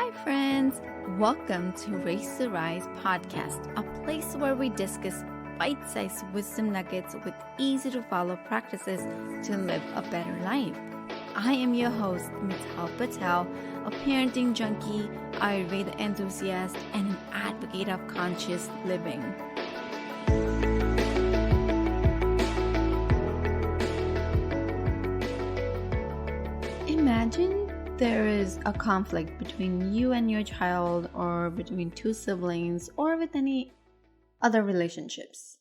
Hi, friends. Welcome to Race to Rise podcast, a place where we discuss bite-sized wisdom nuggets with easy-to-follow practices to live a better life. I am your host, Mital Patel, a parenting junkie, Ayurveda enthusiast, and an advocate of conscious living. Imagine there is a conflict between you and your child, or between two siblings, or with any other relationships.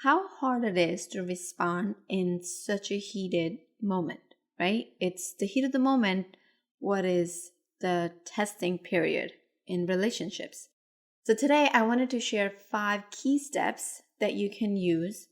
How hard it is to respond in such a heated moment, right? It's the heat of the moment, what is the testing period in relationships. So today I wanted to share 5 key steps that you can use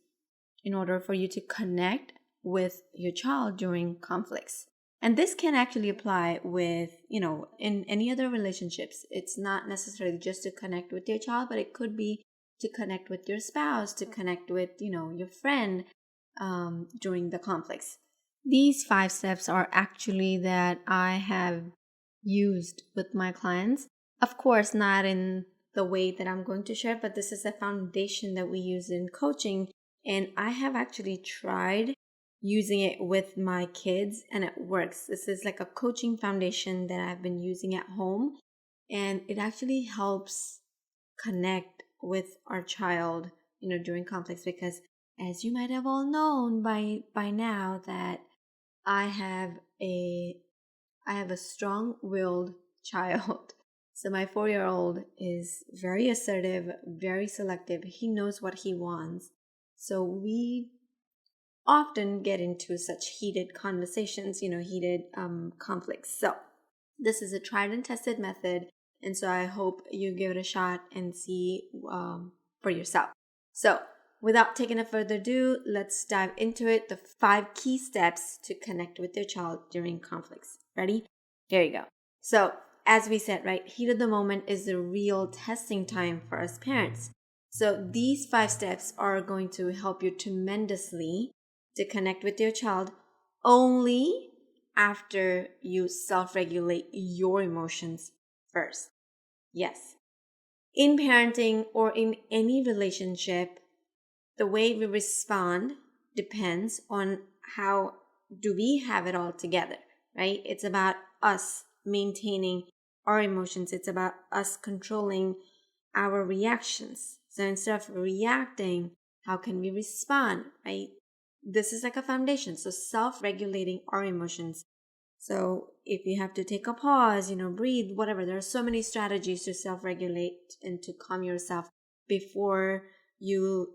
in order for you to connect with your child during conflicts. And this can actually apply with, in any other relationships. It's not necessarily just to connect with your child, but it could be to connect with your spouse, to connect with, your friend during the conflicts. These 5 steps are actually that I have used with my clients. Of course, not in the way that I'm going to share, but this is a foundation that we use in coaching. And I have actually tried using it with my kids and it works. This is like a coaching foundation that I've been using at home, and it actually helps connect with our child, during conflicts, because as you might have all known by now that I have a strong-willed child. So my 4-year-old is very assertive, very selective. He knows what he wants. So we often get into such heated conversations, heated conflicts. So this is a tried and tested method. And so I hope you give it a shot and see for yourself. So without taking a further ado, let's dive into it. The 5 key steps to connect with your child during conflicts. Ready? Here you go. So as we said, right, heat of the moment is the real testing time for us parents. So these 5 steps are going to help you tremendously to connect with your child only after you self-regulate your emotions first. Yes. In parenting or in any relationship, the way we respond depends on how do we have it all together, right? It's about us maintaining our emotions. It's about us controlling our reactions. So instead of reacting, how can we respond, right? This is like a foundation. So self-regulating our emotions. So if you have to take a pause, breathe, whatever. There are so many strategies to self-regulate and to calm yourself before you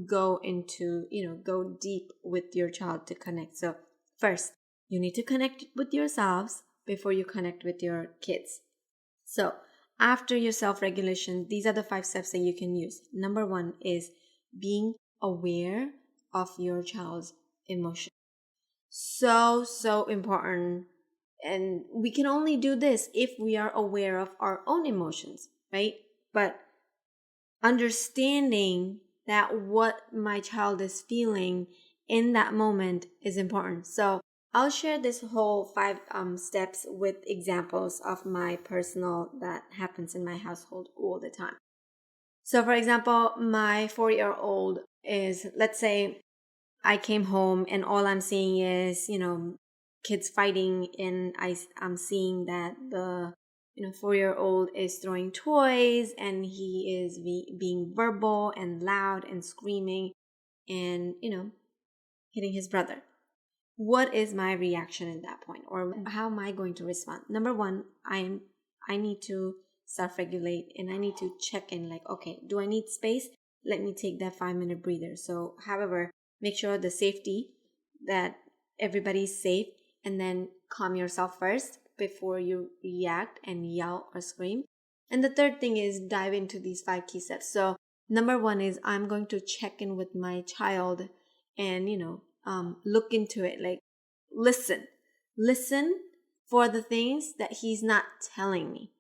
go deep with your child to connect. So first, you need to connect with yourselves before you connect with your kids. So after your self-regulation, these are the 5 steps that you can use. Number 1 is being aware of your child's emotion. So important. And we can only do this if we are aware of our own emotions, right? But understanding that what my child is feeling in that moment is important. So I'll share this whole 5 steps with examples of my personal that happens in my household all the time. So for example, my 4-year-old is, let's say I came home and all I'm seeing is, kids fighting, and I'm seeing that the 4-year-old is throwing toys and he is being verbal and loud and screaming and, hitting his brother. What is my reaction at that point, or how am I going to respond? Number 1, I need to self-regulate and I need to check in, like, okay, do I need space? Let me take that 5-minute breather. So, however, make sure the safety, that everybody's safe, and then calm yourself first before you react and yell or scream. And the third thing is dive into these 5 key steps. So number 1 is I'm going to check in with my child and, look into it. Like, listen for the things that he's not telling me.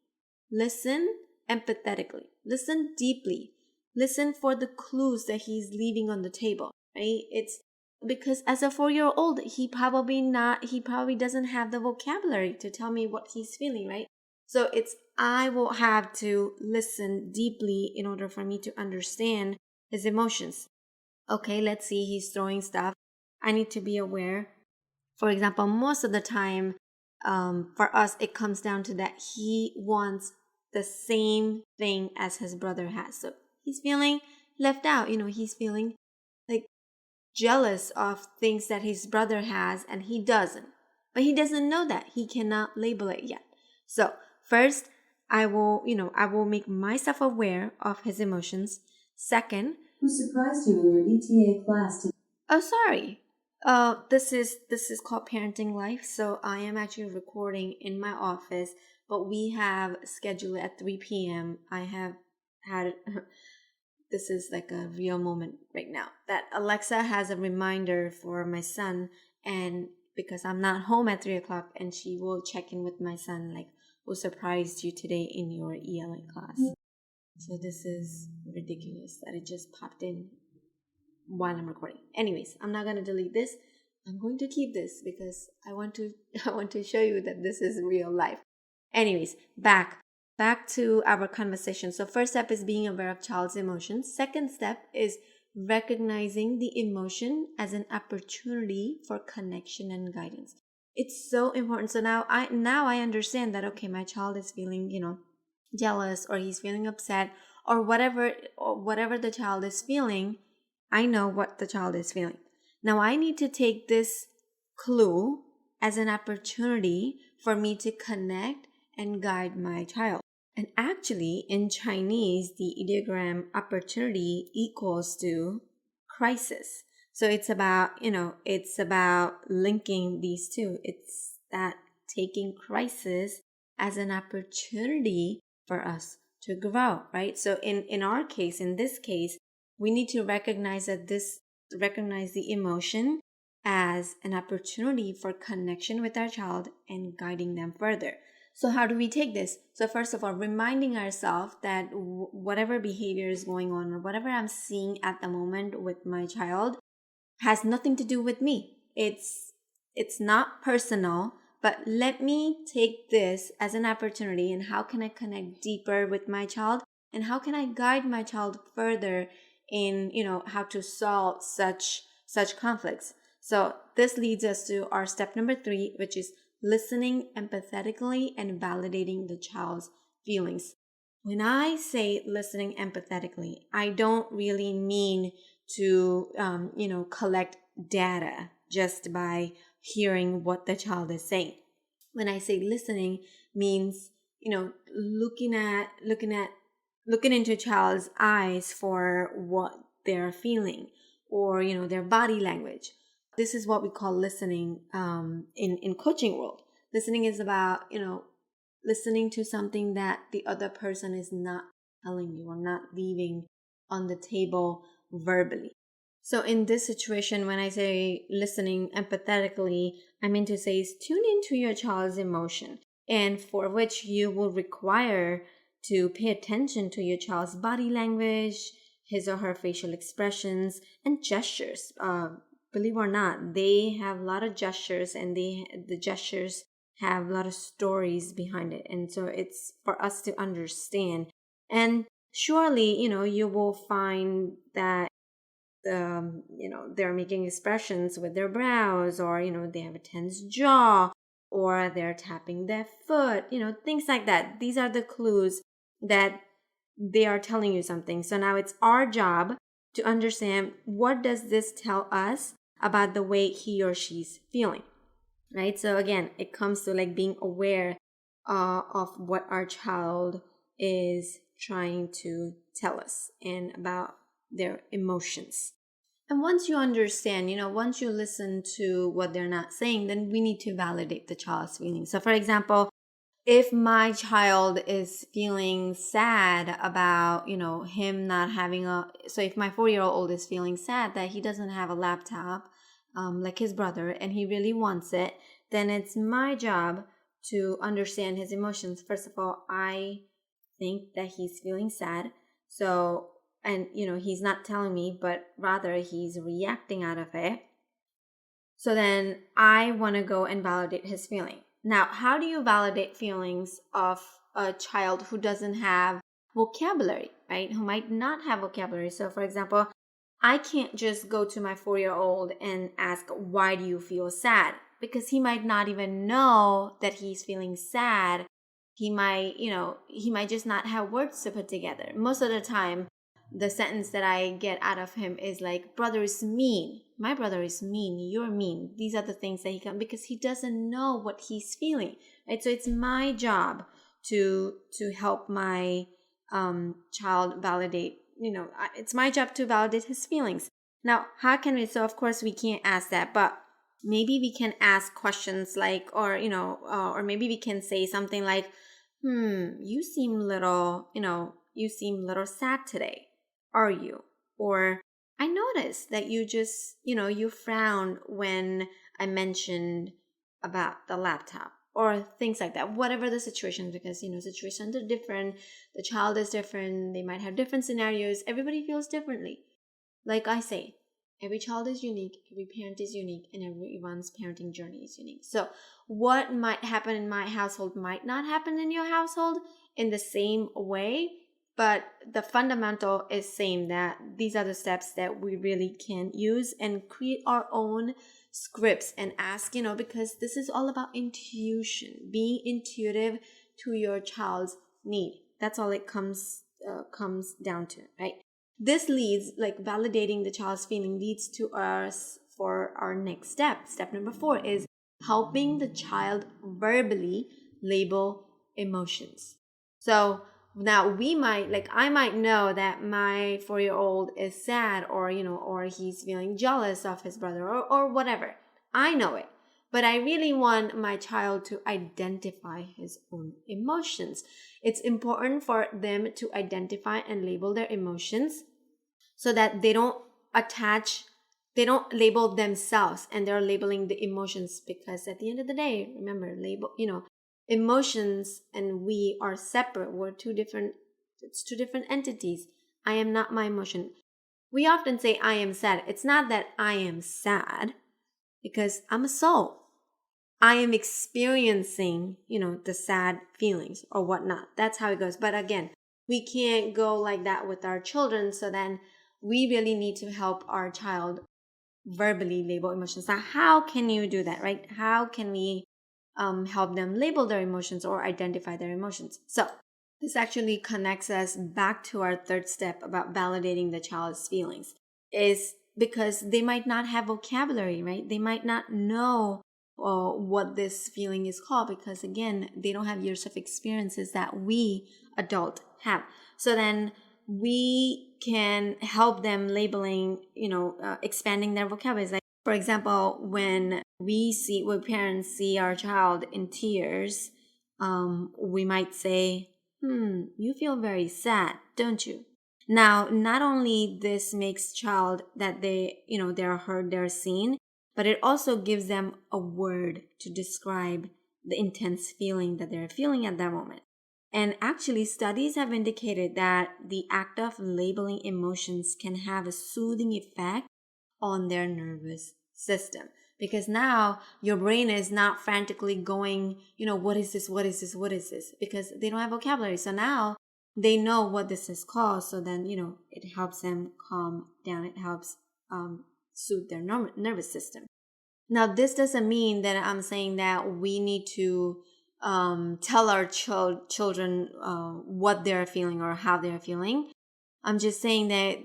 Listen empathetically. Listen deeply. Listen for the clues that he's leaving on the table, right? It's because as a 4-year-old, he probably doesn't have the vocabulary to tell me what he's feeling, right? So I will have to listen deeply in order for me to understand his emotions. Okay, let's see, he's throwing stuff. I need to be aware. For example, most of the time, for us, it comes down to that he wants the same thing as his brother has. So he's feeling left out. He's feeling like jealous of things that his brother has and he doesn't. But he doesn't know that. He cannot label it yet. So first, I will make myself aware of his emotions. Second, who surprised you in your ETA class? Oh, sorry. This is called Parenting Life. So I am actually recording in my office, but we have scheduled at 3 p.m. I have had this is like a real moment right now that Alexa has a reminder for my son, and because I'm not home at 3 o'clock, and she will check in with my son like, who surprised you today in your ELA class. So this is ridiculous that it just popped in while I'm recording. Anyways, I'm not going to delete this. I'm going to keep this because I want to show you that this is real life. Anyways, back to our conversation. So first step is being aware of child's emotions. Second step is recognizing the emotion as an opportunity for connection and guidance. It's so important. So now I understand that, okay, my child is feeling, jealous, or he's feeling upset, or whatever the child is feeling. I know what the child is feeling. Now I need to take this clue as an opportunity for me to connect and guide my child. And actually, in Chinese, the ideogram opportunity equals to crisis. So it's about linking these two. It's that taking crisis as an opportunity for us to grow, right? So in our case, in this case, we need to recognize the emotion as an opportunity for connection with our child and guiding them further. So how do we take this? So first of all, reminding ourselves that whatever behavior is going on or whatever I'm seeing at the moment with my child has nothing to do with me. It's not personal, but let me take this as an opportunity, and how can I connect deeper with my child, and how can I guide my child further in how to solve such conflicts. So this leads us to our step number 3, which is listening empathetically and validating the child's feelings. When I say listening empathetically, I don't really mean to collect data just by hearing what the child is saying. When I say listening, means looking into child's eyes for what they're feeling, or their body language. This is what we call listening in coaching world. Listening is about listening to something that the other person is not telling you or not leaving on the table verbally. So in this situation, when I say listening empathetically, I mean to say is tune into your child's emotion, and for which you will require to pay attention to your child's body language, his or her facial expressions, and gestures. Believe it or not, they have a lot of gestures, and the gestures have a lot of stories behind it. And so it's for us to understand. And surely, you will find that they're making expressions with their brows, or they have a tense jaw, or they're tapping their foot, things like that. These are the clues that they are telling you something. So now it's our job to understand, what does this tell us about the way he or she's feeling, right? So again, it comes to like being aware of what our child is trying to tell us and about their emotions. And once you understand, once you listen to what they're not saying, then we need to validate the child's feelings. So for example, if my child is feeling sad about, him not having so if my 4-year-old is feeling sad that he doesn't have a laptop, like his brother, and he really wants it, then it's my job to understand his emotions. First of all, I think that he's feeling sad. So, and he's not telling me, but rather he's reacting out of it. So then I want to go and validate his feeling. Now, how do you validate feelings of a child who doesn't have vocabulary, right? Who might not have vocabulary. So, for example, I can't just go to my 4-year-old and ask, why do you feel sad? Because he might not even know that he's feeling sad. He might, he might just not have words to put together. Most of the time, the sentence that I get out of him is like, brother is mean. My brother is mean. You're mean. These are the things that he can, because he doesn't know what he's feeling, right? So it's my job to help my child validate, it's my job to validate his feelings. Now, how can we, so of course we can't ask that, but maybe we can ask questions like, or maybe we can say something like, you seem little, you seem little sad today. Are you? Or I noticed that you just, you frowned when I mentioned about the laptop, or things like that. Whatever the situation, because, situations are different. The child is different. They might have different scenarios. Everybody feels differently. Like I say, every child is unique, every parent is unique, and everyone's parenting journey is unique. So what might happen in my household might not happen in your household in the same way, but the fundamental is same, that these are the steps that we really can use and create our own scripts and ask, because this is all about intuition, being intuitive to your child's need. That's all it comes down to, right? This leads, like validating the child's feeling leads to us for our next step. Step number 4 is helping the child verbally label emotions. So now I might know that my 4-year-old is sad, or, or he's feeling jealous of his brother, or whatever. I know it. But I really want my child to identify his own emotions. It's important for them to identify and label their emotions so that they don't label themselves and they're labeling the emotions, because at the end of the day, remember, emotions and we are separate. It's two different entities. I am not my emotion. We often say I am sad. It's not that I am sad, because I'm a soul. I am experiencing, the sad feelings or whatnot. That's how it goes. But again, we can't go like that with our children. So then we really need to help our child verbally label emotions. Now, how can you do that, right? How can we help them label their emotions or identify their emotions? So this actually connects us back to our third step about validating the child's feelings, is because they might not have vocabulary, right? They might not know what this feeling is called, because again, they don't have years of experiences that we adult have. So then we can help them labeling, expanding their vocabulary. Like, for example, when parents see our child in tears, we might say, you feel very sad, don't you? Now, not only this makes child that they're heard, they're seen, but it also gives them a word to describe the intense feeling that they're feeling at that moment. And actually, studies have indicated that the act of labeling emotions can have a soothing effect on their nervous system. Because now your brain is not frantically going, what is this? What is this? What is this? Because they don't have vocabulary. So now they know what this is called. So then, it helps them calm down. It helps soothe their nervous system. Now, this doesn't mean that I'm saying that we need to tell our children what they're feeling or how they're feeling. I'm just saying that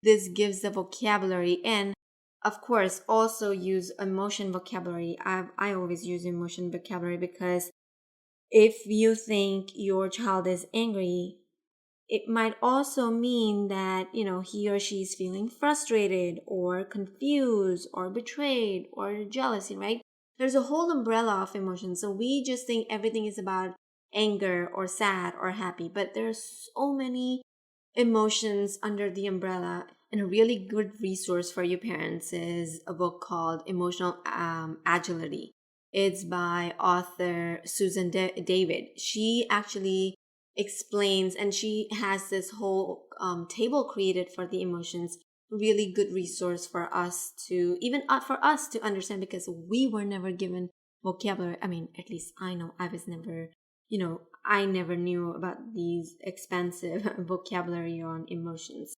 this gives the vocabulary, and of course also use emotion vocabulary. I always use emotion vocabulary, because if you think your child is angry, it might also mean that, he or she is feeling frustrated or confused or betrayed or jealousy, right? There's a whole umbrella of emotions. So we just think everything is about anger or sad or happy, but there's so many emotions under the umbrella. And a really good resource for you parents is a book called Emotional Agility. It's by author Susan David. She actually explains, and she has this whole table created for the emotions. Really good resource for us to, even for us to understand, because we were never given vocabulary. I mean, at least I know I was never, I never knew about these expansive vocabulary on emotions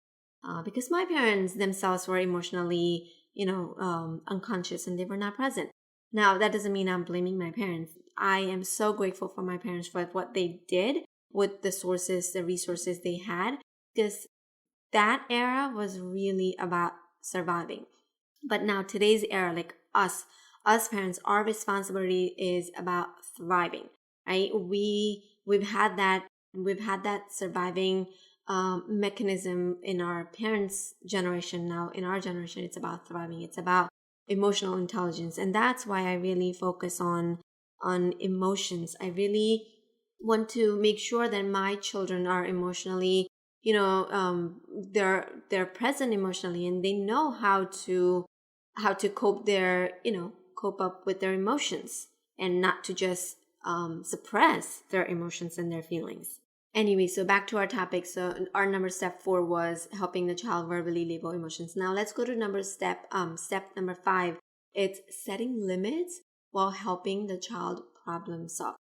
because my parents themselves were emotionally, unconscious and they were not present. Now, that doesn't mean I'm blaming my parents. I am so grateful for my parents for what they did with the sources, the resources they had, because that era was really about surviving. But now today's era, like us parents, our responsibility is about thriving, right? We've had that surviving mechanism in our parents' generation. Now in our generation, it's about thriving. It's about emotional intelligence, and that's why I really focus on emotions. I really want to make sure that my children are emotionally, they're present emotionally, and they know how to cope up with their emotions and not to just suppress their emotions and their feelings. Anyway, so back to our topic. So our number step 4 was helping the child verbally label emotions. Now let's go to step number 5. It's setting limits while helping the child problem solve.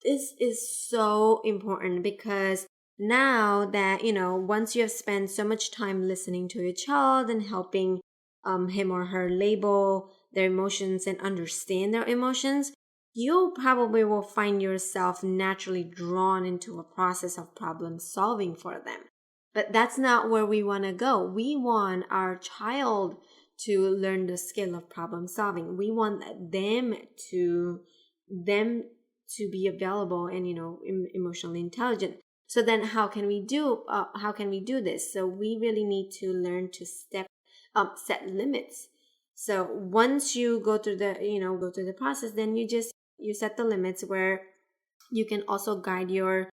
This is so important because now that, once you have spent so much time listening to your child and helping him or her label their emotions and understand their emotions, you probably will find yourself naturally drawn into a process of problem solving for them. But that's not where we want to go. We want our child to learn the skill of problem solving. We want them to be available and emotionally intelligent. So then how can we do this? So we really need to learn to set limits. So once you go through the process, then you set the limits where you can also guide your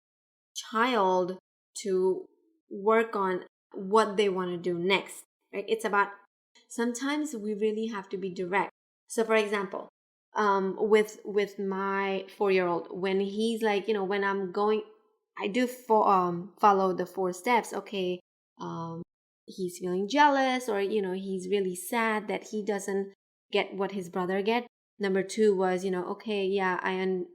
child to work on what they want to do next, right? It's about, sometimes we really have to be direct. So for example, with my 4-year-old, when he's like, when I'm going, I do follow the 4 steps. Okay, he's feeling jealous, or he's really sad that he doesn't get what his brother get. Number 2 was, okay, yeah, I am,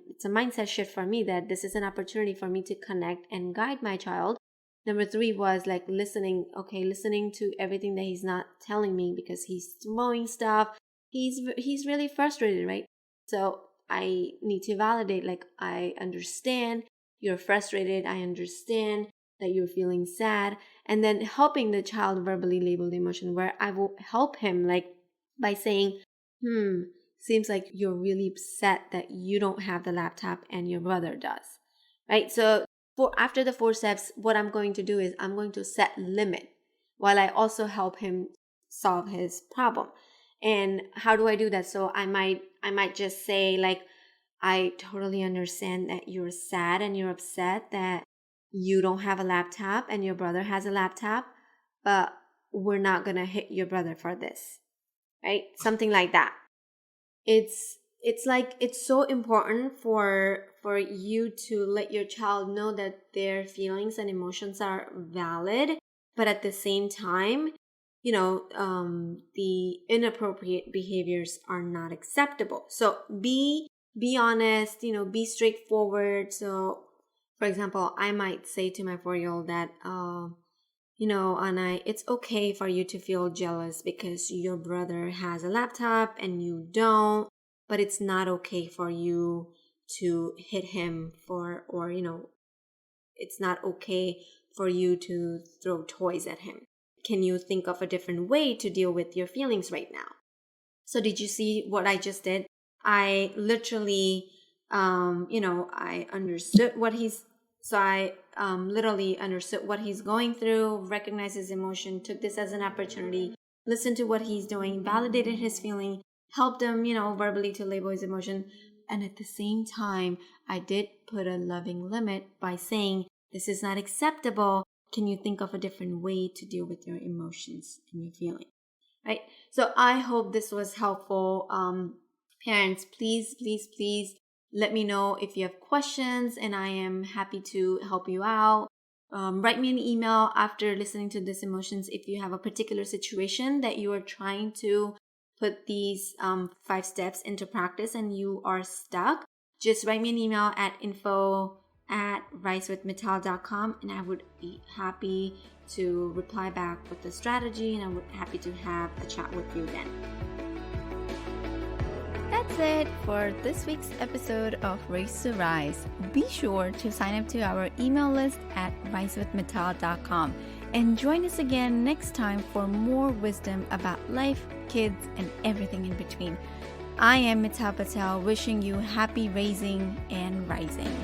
it's a mindset shift for me that this is an opportunity for me to connect and guide my child. Number 3 was like listening to everything that he's not telling me because he's throwing stuff. He's really frustrated, right? So I need to validate, like, I understand you're frustrated. I understand that you're feeling sad. And then helping the child verbally label the emotion, where I will help him, like, by saying, seems like you're really upset that you don't have the laptop and your brother does, right? So after the 4 steps, what I'm going to do is I'm going to set limit while I also help him solve his problem. And how do I do that? So I might just say, like, I totally understand that you're sad and you're upset that you don't have a laptop and your brother has a laptop, but we're not going to hit your brother for this, right? Something like that. It's like, it's so important for you to let your child know that their feelings and emotions are valid, but at the same time, the inappropriate behaviors are not acceptable. So be honest, be straightforward. So for example, I might say to my 4-year-old that Anna, it's okay for you to feel jealous because your brother has a laptop and you don't, but it's not okay for you to hit him or it's not okay for you to throw toys at him. Can you think of a different way to deal with your feelings right now? So did you see what I just did? I literally, I understood I literally understood what he's going through, recognized his emotion, took this as an opportunity, listened to what he's doing, validated his feeling, helped him, verbally to label his emotion. And at the same time, I did put a loving limit by saying, this is not acceptable. Can you think of a different way to deal with your emotions and your feelings? Right? So I hope this was helpful. Parents, please let me know if you have questions, and I am happy to help you out. Write me an email after listening to this emotions if you have a particular situation that you are trying to put these 5 steps into practice and you are stuck, just write me an email at info@risewithmittal.com and I would be happy to reply back with the strategy, and I would be happy to have a chat with you then. That's it for this week's episode of Race to Rise. Be sure to sign up to our email list at risewithmittal.com and join us again next time for more wisdom about life, kids, and everything in between. I am Mittal Patel, wishing you happy raising and rising.